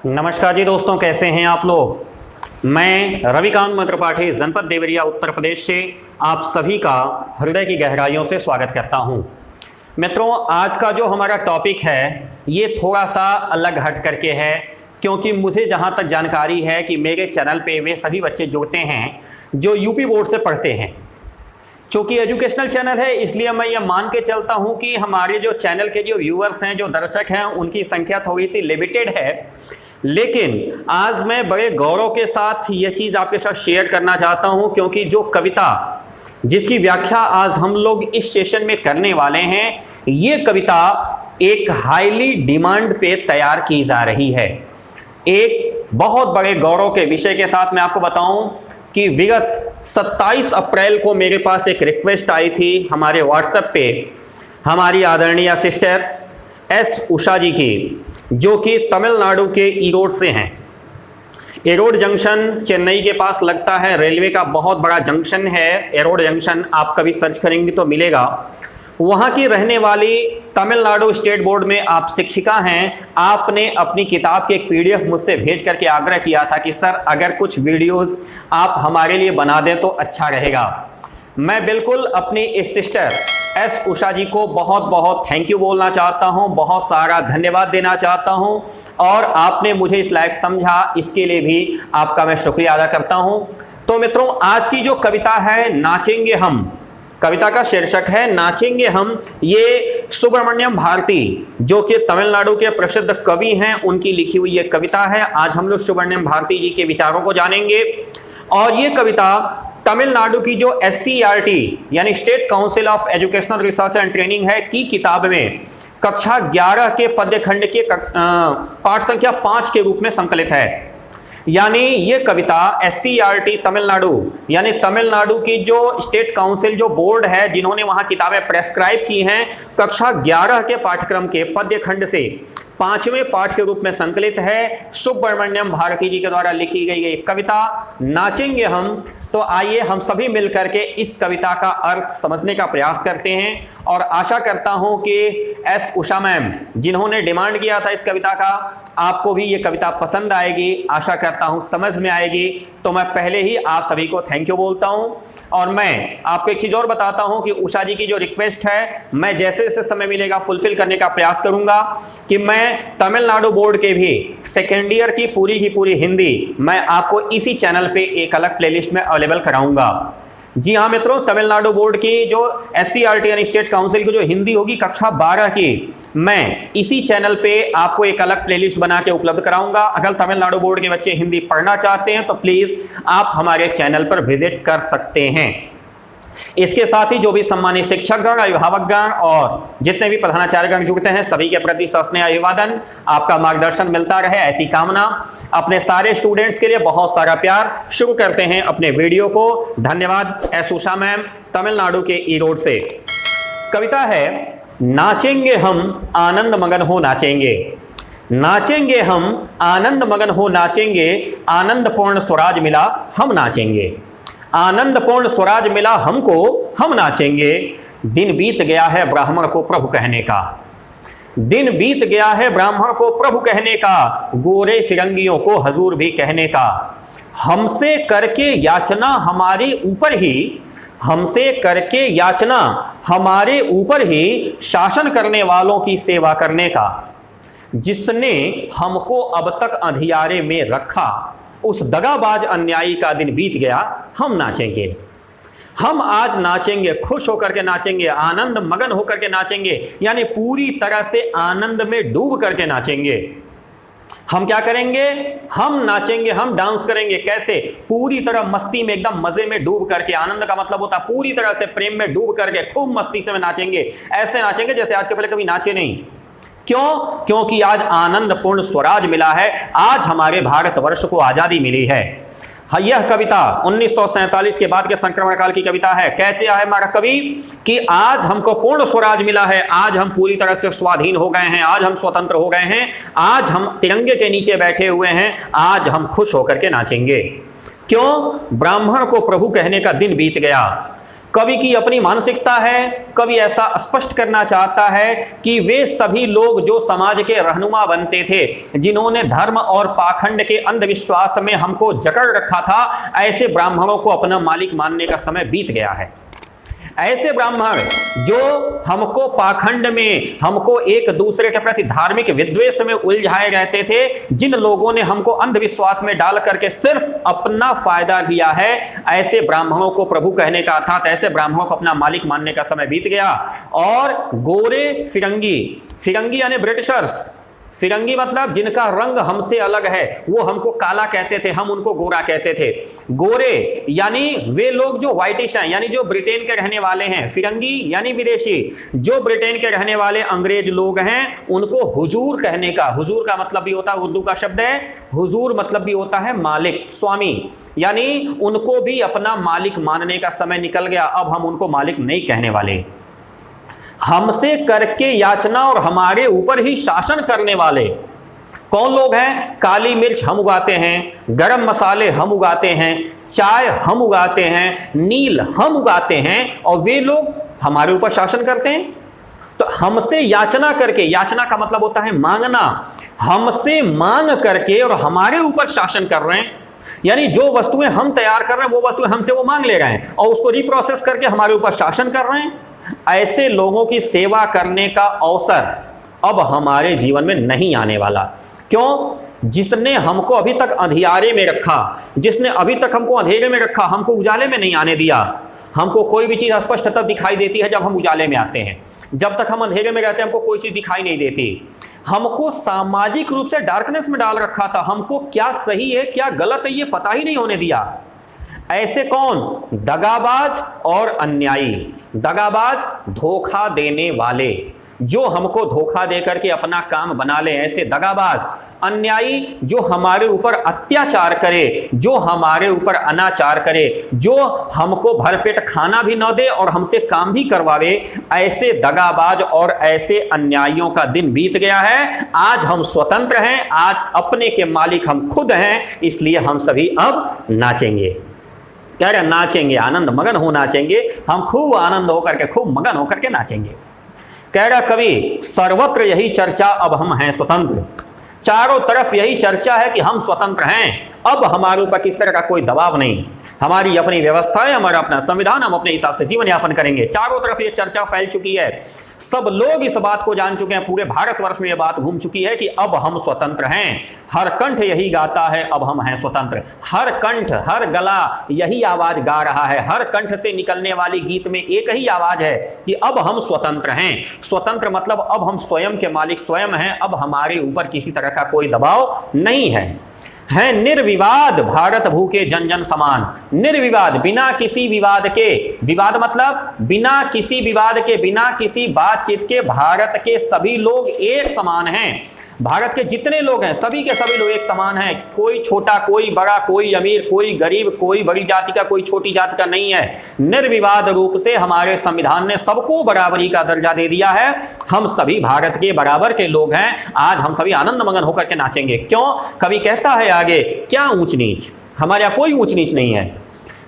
नमस्कार जी दोस्तों, कैसे हैं आप लोग। मैं रविकांत मंत्रपाठी जनपद देवरिया उत्तर प्रदेश से आप सभी का हृदय की गहराइयों से स्वागत करता हूं। मित्रों, आज का जो हमारा टॉपिक है ये थोड़ा सा अलग हट करके है, क्योंकि मुझे जहां तक जानकारी है कि मेरे चैनल पे वे सभी बच्चे जुड़ते हैं जो यूपी बोर्ड से पढ़ते हैं। चूँकि एजुकेशनल चैनल है, इसलिए मैं ये मान के चलता हूँ कि हमारे जो चैनल के जो व्यूअर्स हैं, जो दर्शक हैं, उनकी संख्या थोड़ी सी लिमिटेड है। लेकिन आज मैं बड़े गौरव के साथ ये चीज़ आपके साथ शेयर करना चाहता हूँ, क्योंकि जो कविता जिसकी व्याख्या आज हम लोग इस सेशन में करने वाले हैं, ये कविता एक हाईली डिमांड पे तैयार की जा रही है। एक बहुत बड़े गौरव के विषय के साथ मैं आपको बताऊं कि विगत 27 अप्रैल को मेरे पास एक रिक्वेस्ट आई थी हमारे व्हाट्सएप पे हमारी आदरणीय सिस्टर एस उषा जी की, जो कि तमिलनाडु के ईरोड से हैं। एरोड जंक्शन चेन्नई के पास लगता है, रेलवे का बहुत बड़ा जंक्शन है एरोड जंक्शन, आप कभी सर्च करेंगे तो मिलेगा। वहाँ की रहने वाली तमिलनाडु स्टेट बोर्ड में आप शिक्षिका हैं। आपने अपनी किताब के एक PDF मुझसे भेज करके आग्रह किया था कि सर अगर कुछ वीडियोस आप हमारे लिए बना दें तो अच्छा रहेगा। मैं बिल्कुल अपनी इस सिस्टर एस उषा जी को बहुत बहुत थैंक यू बोलना चाहता हूं, बहुत सारा धन्यवाद देना चाहता हूं, और आपने मुझे इस लायक समझा, इसके लिए भी आपका मैं शुक्रिया अदा करता हूं। तो मित्रों, आज की जो कविता है नाचेंगे हम, कविता का शीर्षक है नाचेंगे हम। ये सुब्रमण्यम भारती, जो कि तमिलनाडु के प्रसिद्ध कवि हैं, उनकी लिखी हुई ये कविता है। आज हम लोग सुब्रमण्यम भारती जी के विचारों को जानेंगे। और ये कविता तमिलनाडु की जो SCERT यानी state council of educational research and training है की किताब में कक्षा 11 के पद्य खंड के पाठ संख्या 5 के रूप में संकलित है। यानी ये कविता SCERT तमिलनाडु यानी तमिलनाडु की जो स्टेट काउंसिल जो बोर्ड है, जिन्होंने वहां किताबें प्रेस्क्राइब की हैं, कक्षा 11 के पाठ्यक्रम के पद्य खंड से 5वें पाठ के रूप में संकलित है। सुब्रमण्यम भारती जी के द्वारा लिखी गई ये कविता नाचेंगे हम। तो आइए हम सभी मिलकर के इस कविता का अर्थ समझने का प्रयास करते हैं, और आशा करता हूं कि एस उषा मैम, जिन्होंने डिमांड किया था इस कविता का, आपको भी ये कविता पसंद आएगी। आशा करता हूं समझ में आएगी। तो मैं पहले ही आप सभी को थैंक यू बोलता हूं, और मैं आपको एक चीज़ और बताता हूं कि उषा जी की जो रिक्वेस्ट है, मैं जैसे जैसे समय मिलेगा फुलफिल करने का प्रयास करूंगा कि मैं तमिलनाडु बोर्ड के भी सेकेंड ईयर की पूरी हिंदी मैं आपको इसी चैनल पे एक अलग प्लेलिस्ट में अवेलेबल कराऊंगा। जी हाँ मित्रों, तमिलनाडु बोर्ड की जो SCERT यानी स्टेट काउंसिल की जो हिंदी होगी कक्षा 12 की, मैं इसी चैनल पे आपको एक अलग प्लेलिस्ट बना के उपलब्ध कराऊंगा। अगर तमिलनाडु बोर्ड के बच्चे हिंदी पढ़ना चाहते हैं तो प्लीज आप हमारे चैनल पर विजिट कर सकते हैं। इसके साथ ही जो भी सम्मानित शिक्षकगण, अभिभावकगण और जितने भी प्रधानाचार्यगण जुड़ते हैं, सभी के प्रति सस्नेह अभिवादन। आपका मार्गदर्शन मिलता रहे, ऐसी कामना। अपने सारे स्टूडेंट्स के लिए बहुत सारा प्यार। शुरू करते हैं अपने वीडियो को। धन्यवाद एस उषा मैम, तमिलनाडु के ईरोड से। कविता है नाचेंगे हम आनंद मगन हो नाचेंगे। नाचेंगे हम आनंद मगन हो नाचेंगे, आनंदपूर्ण स्वराज मिला हम नाचेंगे। आनंदपूर्ण स्वराज मिला हमको, हम नाचेंगे। दिन बीत गया है ब्राह्मण को प्रभु कहने का। दिन बीत गया है ब्राह्मण को प्रभु कहने का, गोरे फिरंगियों को हजूर भी कहने का। हमसे करके याचना हमारे ऊपर ही, हमसे करके याचना हमारे ऊपर ही, शासन करने वालों की सेवा करने का। जिसने हमको अब तक अंधियारे में रखा, उस दगाबाज अन्यायी का दिन बीत गया, हम नाचेंगे। हम आज नाचेंगे, खुश होकर के नाचेंगे, आनंद मगन होकर के नाचेंगे, यानी पूरी तरह से आनंद में डूब करके नाचेंगे। हम क्या करेंगे? हम नाचेंगे, हम डांस करेंगे। कैसे? पूरी तरह मस्ती में, एकदम मजे में डूब करके। आनंद का मतलब होता है पूरी तरह से प्रेम में डूब करके खूब मस्ती से नाचेंगे। ऐसे नाचेंगे जैसे आज के पहले कभी नाचे नहीं। क्यों? क्योंकि आज आनंदपूर्ण स्वराज मिला है, आज हमारे भारतवर्ष को आजादी मिली है। यह कविता 1947 के बाद के संक्रमण काल की कविता है। कहते हैं हमारा कवि कि आज हमको पूर्ण स्वराज मिला है, आज हम पूरी तरह से स्वाधीन हो गए हैं, आज हम स्वतंत्र हो गए हैं, आज हम तिरंगे के नीचे बैठे हुए हैं, आज हम खुश होकर के नाचेंगे। क्यों? ब्राह्मण को प्रभु कहने का दिन बीत गया। कवि की अपनी मानसिकता है। कवि ऐसा स्पष्ट करना चाहता है कि वे सभी लोग जो समाज के रहनुमा बनते थे, जिन्होंने धर्म और पाखंड के अंधविश्वास में हमको जकड़ रखा था, ऐसे ब्राह्मणों को अपना मालिक मानने का समय बीत गया है। ऐसे ब्राह्मण जो हमको पाखंड में, हमको एक दूसरे के प्रति धार्मिक विद्वेष में उलझाए रहते थे, जिन लोगों ने हमको अंधविश्वास में डाल करके सिर्फ अपना फायदा लिया है, ऐसे ब्राह्मणों को प्रभु कहने का अर्थात ऐसे ब्राह्मणों को अपना मालिक मानने का समय बीत गया। और गोरे फिरंगी, फिरंगी यानी ब्रिटिशर्स, फिरंगी मतलब जिनका रंग हमसे अलग है, वो हमको काला कहते थे, हम उनको गोरा कहते थे। गोरे यानी वे लोग जो व्हाइटिश हैं, यानी जो ब्रिटेन के रहने वाले हैं। फिरंगी यानी विदेशी, जो ब्रिटेन के रहने वाले अंग्रेज लोग हैं, उनको हुजूर कहने का, हुजूर का मतलब भी होता है, उर्दू का शब्द है हुजूर, मतलब भी होता है मालिक, स्वामी, यानी उनको भी अपना मालिक मानने का समय निकल गया। अब हम उनको मालिक नहीं कहने वाले। हमसे करके याचना और हमारे ऊपर ही शासन करने वाले कौन लोग हैं? काली मिर्च हम उगाते हैं, गरम मसाले हम उगाते हैं, चाय हम उगाते हैं, नील हम उगाते हैं, और वे लोग हमारे ऊपर शासन करते हैं। तो हमसे याचना करके, याचना का मतलब होता है मांगना, हमसे मांग करके और हमारे ऊपर शासन कर रहे हैं। यानी जो वस्तुएं हम तैयार कर रहे हैं, वो वस्तुएं हमसे वो मांग ले रहे हैं और उसको रिप्रोसेस करके हमारे ऊपर शासन कर रहे हैं। ऐसे लोगों की सेवा करने का अवसर अब हमारे जीवन में नहीं आने वाला। क्यों? जिसने हमको अभी तक अंधियारे में रखा, जिसने अभी तक हमको अंधेरे में रखा, हमको उजाले में नहीं आने दिया। हमको कोई भी चीज़ स्पष्ट तब दिखाई देती है जब हम उजाले में आते हैं। जब तक हम अंधेरे में रहते हैं हमको कोई चीज़ दिखाई नहीं देती। हमको सामाजिक रूप से डार्कनेस में डाल रखा था, हमको क्या सही है क्या गलत है ये पता ही नहीं होने दिया। ऐसे कौन? दगाबाज और अन्यायी। दगाबाज, धोखा देने वाले, जो हमको धोखा देकर के अपना काम बना ले, ऐसे दगाबाज। अन्यायी, जो हमारे ऊपर अत्याचार करे, जो हमारे ऊपर अनाचार करे, जो हमको भरपेट खाना भी न दे और हमसे काम भी करवावे, ऐसे दगाबाज और ऐसे अन्यायियों का दिन बीत गया है। आज हम स्वतंत्र हैं, आज अपने के मालिक हम खुद हैं, इसलिए हम सभी अब नाचेंगे। कह रहे नाचेंगे, आनंद मगन हो नाचेंगे, हम खूब आनंद होकर के, खूब मगन होकर के नाचेंगे। कह रहा कवि, सर्वत्र यही चर्चा अब हम हैं स्वतंत्र। चारों तरफ यही चर्चा है कि हम स्वतंत्र हैं, अब हमारे ऊपर किस तरह का कोई दबाव नहीं, हमारी अपनी व्यवस्था है, हमारा अपना संविधान, हम अपने हिसाब से जीवन यापन करेंगे। चारों तरफ ये चर्चा फैल चुकी है, सब लोग इस बात को जान चुके हैं, पूरे भारतवर्ष में ये बात घूम चुकी है कि अब हम स्वतंत्र हैं। हर कंठ यही गाता है, अब हम हैं स्वतंत्र। हर कंठ, हर गला यही आवाज गा रहा है, हर कंठ से निकलने वाली गीत में एक ही आवाज है कि अब हम स्वतंत्र हैं। स्वतंत्र मतलब अब हम स्वयं के मालिक स्वयं हैं, अब हमारे ऊपर किसी तरह का कोई दबाव नहीं है निर्विवाद भारत भूखे जन जन समान। निर्विवाद, बिना किसी विवाद के, विवाद मतलब बिना किसी विवाद के, बिना किसी बातचीत के भारत के सभी लोग एक समान हैं। भारत के जितने लोग हैं सभी के सभी लोग एक समान हैं। कोई छोटा, कोई बड़ा, कोई अमीर, कोई गरीब, कोई बड़ी जाति का, कोई छोटी जाति का नहीं है। निर्विवाद रूप से हमारे संविधान ने सबको बराबरी का दर्जा दे दिया है। हम सभी भारत के बराबर के लोग हैं। आज हम सभी आनंद मगन होकर के नाचेंगे। क्यों? कवि कहता है आगे, क्या ऊंच नीच, हमारे यहाँ कोई ऊंच नीच नहीं है।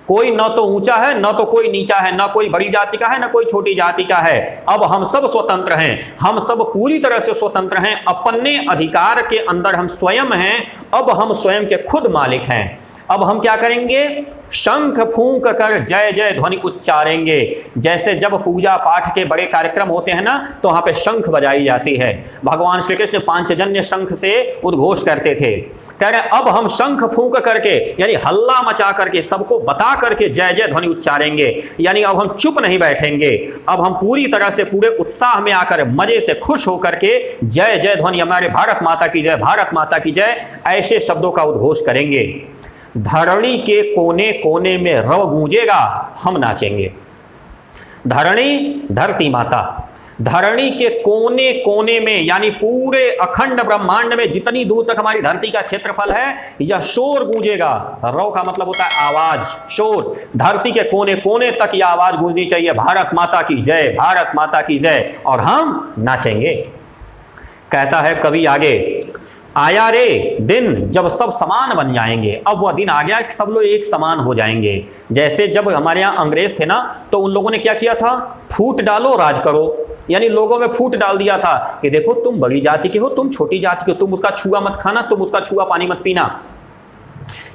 कोई न तो ऊंचा है, न तो कोई नीचा है, न कोई बड़ी जाति का है, न कोई छोटी जाति का है। अब हम सब स्वतंत्र हैं, हम सब पूरी तरह से स्वतंत्र हैं। अपने अधिकार के अंदर हम स्वयं हैं। अब हम स्वयं के खुद मालिक हैं। अब हम क्या करेंगे? शंख फूंक कर जय जय ध्वनि उच्चारेंगे। जैसे जब पूजा पाठ के बड़े कार्यक्रम होते हैं ना, तो वहां पे शंख बजाई जाती है। भगवान श्री कृष्ण पांचजन्य शंख से उद्घोष करते थे। कह रहे अब हम शंख फूंक करके, यानी हल्ला मचा करके, सबको बता करके जय जय ध्वनि उच्चारेंगे। यानी अब हम चुप नहीं बैठेंगे, अब हम पूरी तरह से पूरे उत्साह में आकर मजे से खुश होकर के जय जय ध्वनि, हमारे भारत माता की जय, भारत माता की जय, ऐसे शब्दों का उद्घोष करेंगे। धरणी के कोने कोने में रव गूंजेगा, हम नाचेंगे। धरणी, धरती माता, धरणी के कोने कोने में, यानी पूरे अखंड ब्रह्मांड में जितनी दूर तक हमारी धरती का क्षेत्रफल है, यह शोर गूंजेगा। रव का मतलब होता है आवाज, शोर। धरती के कोने कोने तक यह आवाज गूंजनी चाहिए, भारत माता की जय, भारत माता की जय, और हम नाचेंगे। कहता है कवि आगे, आया रे दिन जब सब समान बन जाएंगे। अब वह दिन आ गया कि सब लोग एक समान हो जाएंगे। जैसे जब हमारे यहाँ अंग्रेज थे ना, तो उन लोगों ने क्या किया था, फूट डालो राज करो, यानी लोगों में फूट डाल दिया था कि देखो तुम बड़ी जाति के हो, तुम छोटी जाति के हो, तुम उसका छुआ मत खाना, तुम उसका छुआ पानी मत पीना।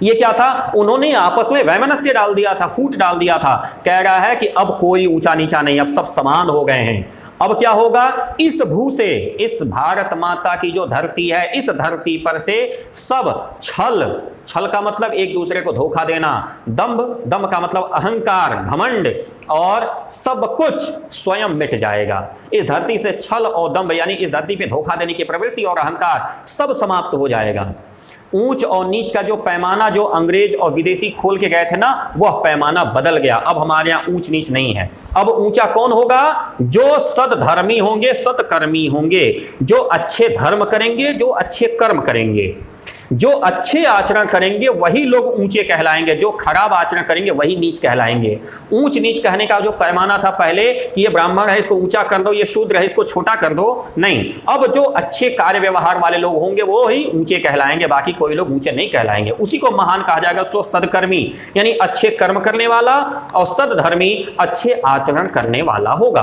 ये क्या था, उन्होंने आपस में वैमनस्य डाल दिया था, फूट डाल दिया था। कह रहा है कि अब कोई ऊंचा नीचा नहीं, अब सब समान हो गए हैं। अब क्या होगा, इस भू से, इस भारत माता की जो धरती है, इस धरती पर से सब छल, छल का मतलब एक दूसरे को धोखा देना, दंभ, दंभ का मतलब अहंकार, घमंड, और सब कुछ स्वयं मिट जाएगा। इस धरती से छल और दंभ यानी इस धरती पे धोखा देने की प्रवृत्ति और अहंकार सब समाप्त हो जाएगा। ऊंच और नीच का जो पैमाना जो अंग्रेज और विदेशी खोल के गए थे ना, वह पैमाना बदल गया। अब हमारे यहाँ ऊंच नीच नहीं है। अब ऊंचा कौन होगा, जो सद्धर्मी होंगे, सत्कर्मी होंगे, जो अच्छे धर्म करेंगे, जो अच्छे कर्म करेंगे, जो अच्छे आचरण करेंगे वही लोग ऊंचे कहलाएंगे, जो खराब आचरण करेंगे वही नीच कहलाएंगे। ऊंच नीच कहने का जो पैमाना था पहले कि ये ब्राह्मण है इसको ऊंचा कर दो, ये शूद्र है इसको छोटा कर दो, नहीं, अब जो अच्छे कार्य व्यवहार वाले लोग होंगे वो ही ऊंचे कहलाएंगे, बाकी कोई लोग ऊंचे नहीं कहलाएंगे। उसी को महान कहा जाएगा। सो सदकर्मी यानी अच्छे कर्म करने वाला, और सदधर्मी अच्छे आचरण करने वाला होगा।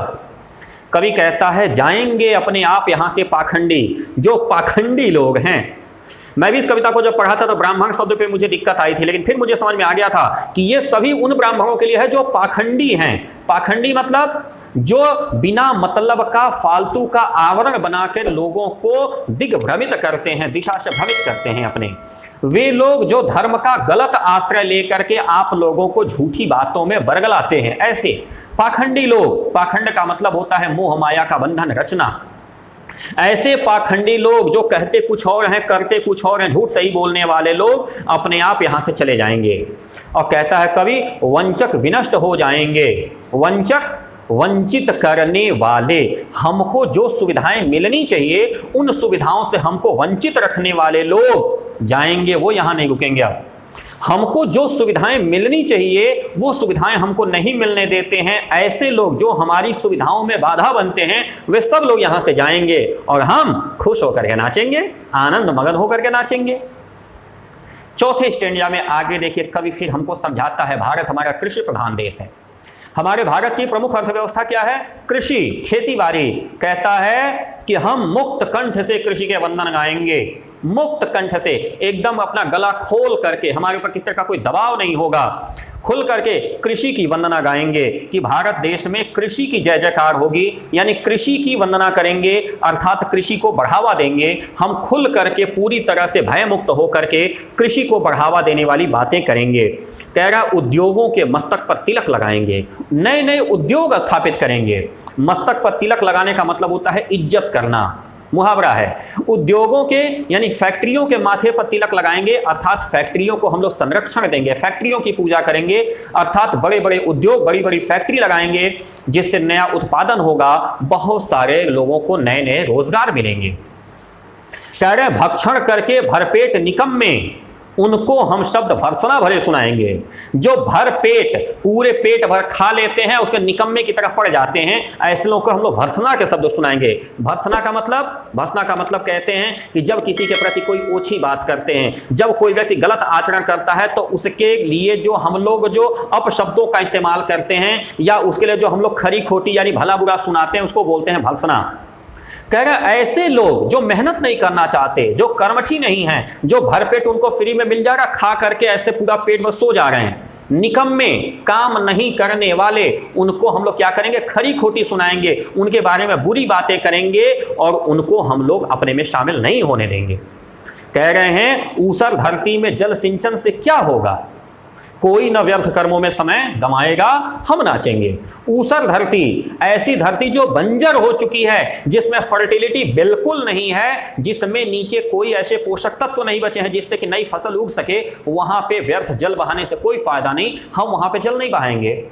कवि कहता है जाएंगे अपने आप यहां से पाखंडी, जो पाखंडी लोग हैं। मैं भी इस कविता को जब पढ़ा था तो ब्राह्मण शब्द पे मुझे दिक्कत आई थी, लेकिन फिर मुझे समझ में आ गया था कि ये सभी उन ब्राह्मणों के लिए है जो पाखंडी हैं। पाखंडी मतलब जो बिना मतलब का फालतू का आवरण बनाकर लोगों को दिग्भ्रमित करते हैं, दिशा से भ्रमित करते हैं अपने। वे लोग जो धर्म का गलत आश्रय लेकर के आप लोगों को झूठी बातों में बरगलाते हैं, ऐसे पाखंडी लोग। पाखंड का मतलब होता है मोह माया का बंधन रचना। ऐसे पाखंडी लोग जो कहते कुछ और हैं, करते कुछ और हैं, झूठ सही बोलने वाले लोग अपने आप यहां से चले जाएंगे। और कहता है कवि वंचक विनष्ट हो जाएंगे। वंचक वंचित करने वाले, हमको जो सुविधाएं मिलनी चाहिए उन सुविधाओं से हमको वंचित रखने वाले लोग जाएंगे, वो यहां नहीं रुकेंगे। अब हमको जो सुविधाएं मिलनी चाहिए वो सुविधाएं हमको नहीं मिलने देते हैं, ऐसे लोग जो हमारी सुविधाओं में बाधा बनते हैं, वे सब लोग यहां से जाएंगे और हम खुश होकर के नाचेंगे, आनंद मगन होकर के नाचेंगे। चौथे स्टैंजा में आगे देखिए कवि फिर हमको समझाता है भारत हमारा कृषि प्रधान देश है। हमारे भारत की प्रमुख अर्थव्यवस्था क्या है, कृषि, खेती बाड़ी। कहता है कि हम मुक्त कंठ से कृषि के वंदन गाएंगे, मुक्त कंठ से, एकदम अपना गला खोल करके, हमारे ऊपर किस तरह का कोई दबाव नहीं होगा, खुल करके कृषि की वंदना गाएंगे कि भारत देश में कृषि की जय जयकार होगी, यानी कृषि की वंदना करेंगे, अर्थात कृषि को बढ़ावा देंगे। हम खुल करके पूरी तरह से भय मुक्त होकर के कृषि को बढ़ावा देने वाली बातें करेंगे। कह रहा उद्योगों के मस्तक पर तिलक लगाएंगे, नए नए उद्योग स्थापित करेंगे। मस्तक पर तिलक लगाने का मतलब होता है इज्जत करना, मुहावरा है। उद्योगों के यानी फैक्ट्रियों के माथे पर तिलक लगाएंगे, अर्थात फैक्ट्रियों को हम लोग संरक्षण देंगे, फैक्ट्रियों की पूजा करेंगे, अर्थात बड़े बड़े उद्योग, बड़ी बड़ी फैक्ट्री लगाएंगे जिससे नया उत्पादन होगा, बहुत सारे लोगों को नए नए रोजगार मिलेंगे। कह रहे भक्षण करके भरपेट निकम्मे, उनको हम शब्द भर्सना भरे सुनाएंगे। जो भर पेट, पूरे पेट भर खा लेते हैं, उसके निकम्मे की तरफ पड़ जाते हैं, ऐसे लोगों को हम लोग भर्सना के शब्द सुनाएंगे। भर्सना का मतलब कहते हैं कि जब किसी के प्रति कोई ओछी बात करते हैं, जब कोई व्यक्ति गलत आचरण करता है तो उसके लिए जो हम लोग जो अपशब्दों का इस्तेमाल करते हैं या उसके लिए जो हम लोग खरी खोटी यानी भला बुरा सुनाते हैं, उसको बोलते हैं भर्सना। कह रहे ऐसे लोग जो मेहनत नहीं करना चाहते, जो कर्मठी नहीं हैं, जो भरपेट उनको फ्री में मिल जाएगा, खा करके ऐसे पूरा पेट में सो जा रहे हैं, निकम्मे, काम नहीं करने वाले, उनको हम लोग क्या करेंगे, खरी खोटी सुनाएंगे, उनके बारे में बुरी बातें करेंगे और उनको हम लोग अपने में शामिल नहीं होने देंगे। कह रहे हैं ऊसर धरती में जल सिंचन से क्या होगा, कोई न व्यर्थ कर्मों में समय गंवाएगा, हम नाचेंगे। ऊसर धरती, ऐसी धरती जो बंजर हो चुकी है, जिसमें फर्टिलिटी बिल्कुल नहीं है, जिसमें नीचे कोई ऐसे पोषक तत्व नहीं बचे हैं जिससे कि नई फसल उग सके, वहां पे व्यर्थ जल बहाने से कोई फायदा नहीं। हम वहां पे जल नहीं बहाएंगे,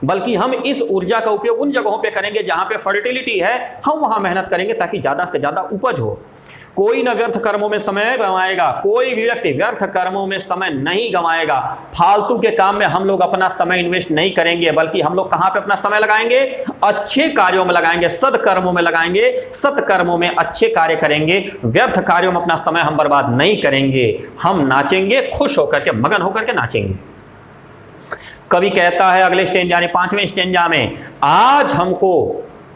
बल्कि हम इस ऊर्जा का उपयोग उन जगहों पे करेंगे जहां पे फर्टिलिटी है, हम वहां मेहनत करेंगे ताकि ज्यादा से ज्यादा उपज हो। कोई न व्यर्थ कर्मों में समय गंवाएगा, कोई भी व्यक्ति व्यर्थ कर्मों में समय नहीं गंवाएगा। फालतू के काम में हम लोग अपना समय इन्वेस्ट नहीं करेंगे, बल्कि हम लोग कहां पे अपना समय लगाएंगे? अच्छे कार्यों में लगाएंगे, सत्कर्मों में लगाएंगे, सत्कर्मों में अच्छे कार्य करेंगे। व्यर्थ कार्यों में अपना समय हम बर्बाद नहीं करेंगे। हम नाचेंगे, खुश होकर के, मगन होकर के नाचेंगे। कवि कहता है अगले स्टेंजा यानी 5वें स्टेंजा में,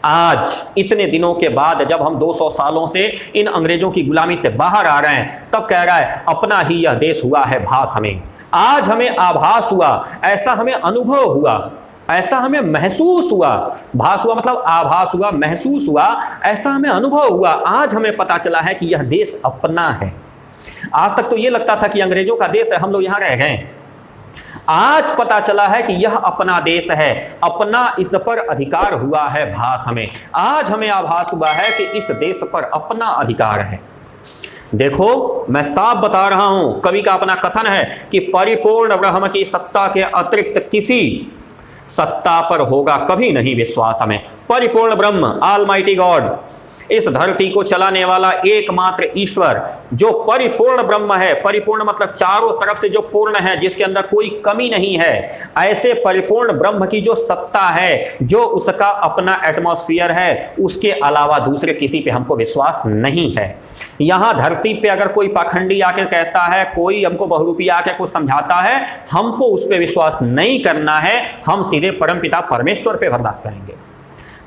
आज इतने दिनों के बाद जब हम 200 सालों से इन अंग्रेजों की गुलामी से बाहर आ रहे हैं, तब कह रहा है अपना ही यह देश हुआ है भास हमें। आज हमें आभास हुआ, ऐसा हमें अनुभव हुआ, ऐसा हमें महसूस हुआ। भास हुआ मतलब आभास हुआ, महसूस हुआ, ऐसा हमें अनुभव हुआ। आज हमें पता चला है कि यह देश अपना है। आज तक तो यह लगता था कि अंग्रेजों का देश है, हम लोग यहां रह गए। आज पता चला है कि यह अपना देश है, अपना इस पर अधिकार हुआ है भास हमें। आज हमें आभास हुआ है कि इस देश पर अपना अधिकार है। देखो मैं साफ बता रहा हूं, कवि का अपना कथन है कि परिपूर्ण ब्रह्म की सत्ता के अतिरिक्त किसी सत्ता पर होगा कभी नहीं विश्वास हमें। परिपूर्ण ब्रह्म, ऑलमाइटी गॉड, इस धरती को चलाने वाला एकमात्र ईश्वर जो परिपूर्ण ब्रह्म है। परिपूर्ण मतलब चारों तरफ से जो पूर्ण है, जिसके अंदर कोई कमी नहीं है। ऐसे परिपूर्ण ब्रह्म की जो सत्ता है, जो उसका अपना एटमॉस्फेयर है, उसके अलावा दूसरे किसी पे हमको विश्वास नहीं है। यहां धरती पे अगर कोई पाखंडी आके कहता है, कोई हमको बहुरूपी आके कुछ समझाता है, हमको उस पर विश्वास नहीं करना है। हम सीधे परमपिता परमेश्वर पे बर्दाश्त करेंगे।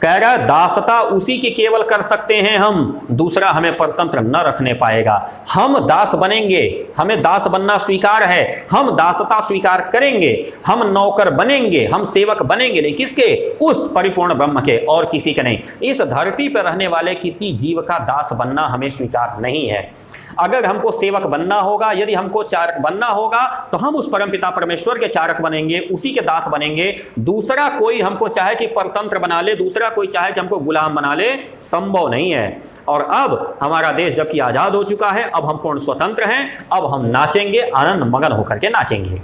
कह रहा है दासता उसी की केवल कर सकते हैं हम, दूसरा हमें परतंत्र न रखने पाएगा। हम दास बनेंगे, हमें दास बनना स्वीकार है, हम दासता स्वीकार करेंगे, हम नौकर बनेंगे, हम सेवक बनेंगे, नहीं किसके? उस परिपूर्ण ब्रह्म के, और किसी के नहीं। इस धरती पर रहने वाले किसी जीव का दास बनना हमें स्वीकार नहीं है। अगर हमको सेवक बनना होगा, यदि हमको चारक बनना होगा, तो हम उस परमपिता परमेश्वर के चारक बनेंगे, उसी के दास बनेंगे। दूसरा कोई हमको चाहे कि परतंत्र बना ले, दूसरा कोई चाहे कि हमको गुलाम बना ले, संभव नहीं है। और अब हमारा देश जबकि आजाद हो चुका है, अब हम पूर्ण स्वतंत्र हैं, अब हम नाचेंगे, आनंद मगन होकर के नाचेंगे।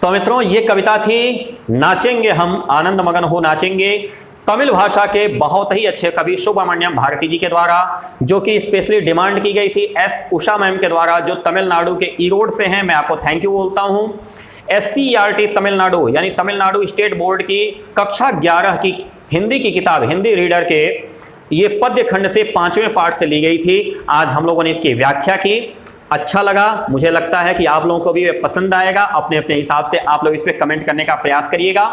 तो मित्रों ये कविता थी, नाचेंगे हम, आनंद मगन हो नाचेंगे, तमिल भाषा के बहुत ही अच्छे कवि सुब्रमण्यम भारती जी के द्वारा, जो कि स्पेशली डिमांड की गई थी एस उषा मैम के द्वारा, जो तमिलनाडु के ईरोड से हैं। मैं आपको थैंक यू बोलता हूं। SCERT तमिलनाडु यानी तमिलनाडु स्टेट बोर्ड की कक्षा 11 की हिंदी की किताब, हिंदी रीडर के ये पद्य खंड से 5वें पार्ट से ली गई थी। आज हम लोगों ने इसकी व्याख्या की। अच्छा लगा, मुझे लगता है कि आप लोगों को भी पसंद आएगा। अपने अपने हिसाब से आप लोग इस पर कमेंट करने का प्रयास करिएगा।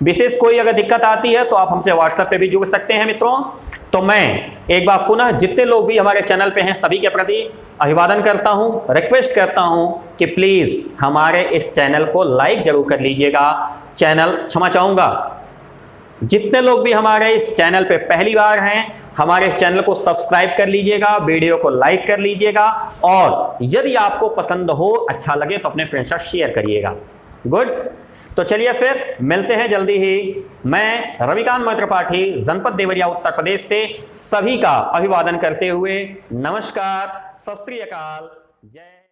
विशेष कोई अगर दिक्कत आती है तो आप हमसे व्हाट्सएप पे भी जुड़ सकते हैं मित्रों। तो मैं एक बार पुनः जितने लोग भी हमारे चैनल पे हैं सभी के प्रति अभिवादन करता हूं, रिक्वेस्ट करता हूं कि प्लीज़ हमारे इस चैनल को लाइक जरूर कर लीजिएगा। चैनल क्षमा चाहूँगा, जितने लोग भी हमारे इस चैनल पे पहली बार हैं, हमारे इस चैनल को सब्सक्राइब कर लीजिएगा, वीडियो को लाइक कर लीजिएगा, और यदि आपको पसंद हो, अच्छा लगे तो अपने फ्रेंड्स के साथ शेयर करिएगा। गुड, तो चलिए फिर मिलते हैं जल्दी ही। मैं रविकांत मैत्र पाठी, जनपद देवरिया, उत्तर प्रदेश से सभी का अभिवादन करते हुए नमस्कार, सत श्री अकाल, जय।